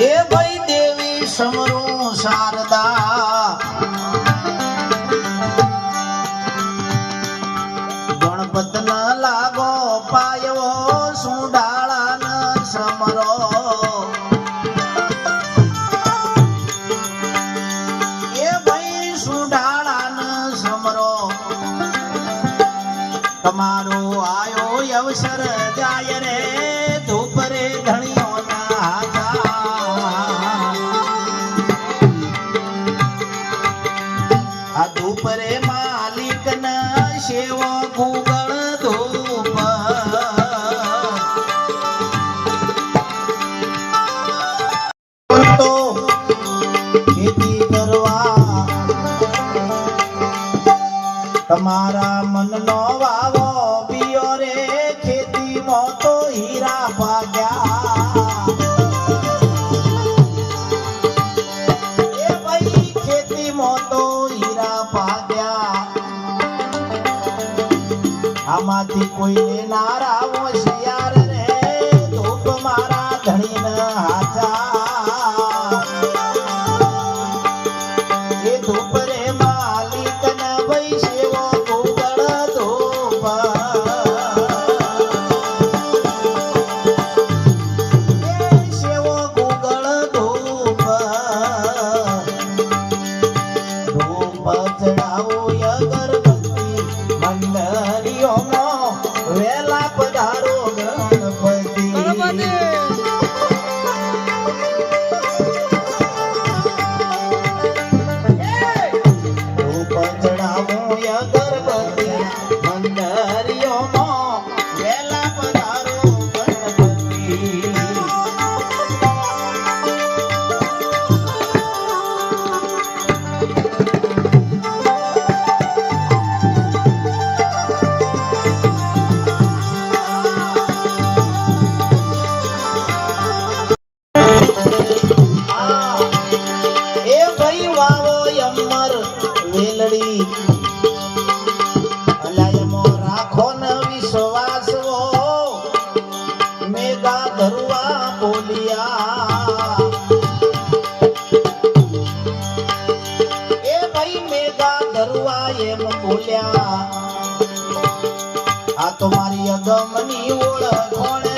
એ ભાઈ દેવી સમરું શારદા ગણપત ન લાગો પાયો સુડાળા ન સમરો એ ભાઈ સુડાળા ન સમરો તમારો આયો અવસર જાય રે ધૂપ રે ધણીઓ ના આ ધૂપ રે માલિક ના સેવો ગુગળ ધૂપ તો ખેતી કરવા તમારા મનનો વાવો પિયો રે ખેતીમાં તો હીરા ભાગ્યા એ ભાઈ ખેતીમાં તો હીરા ભાગ્યા આમાંથી કોઈને નારા હોશિયાર રે ધૂપ મારા ધણીને હાચા એ ધૂપ રે માલિક ને ભાઈ સેવો ગુગળ ધૂપ એ સેવો ગુગળ ધૂપ ધૂપ ચડાવો અગરબત્તી મંડળીઓમાં વેલા પધારો ગણપતિ આ તો મારી અગમની ઓળખ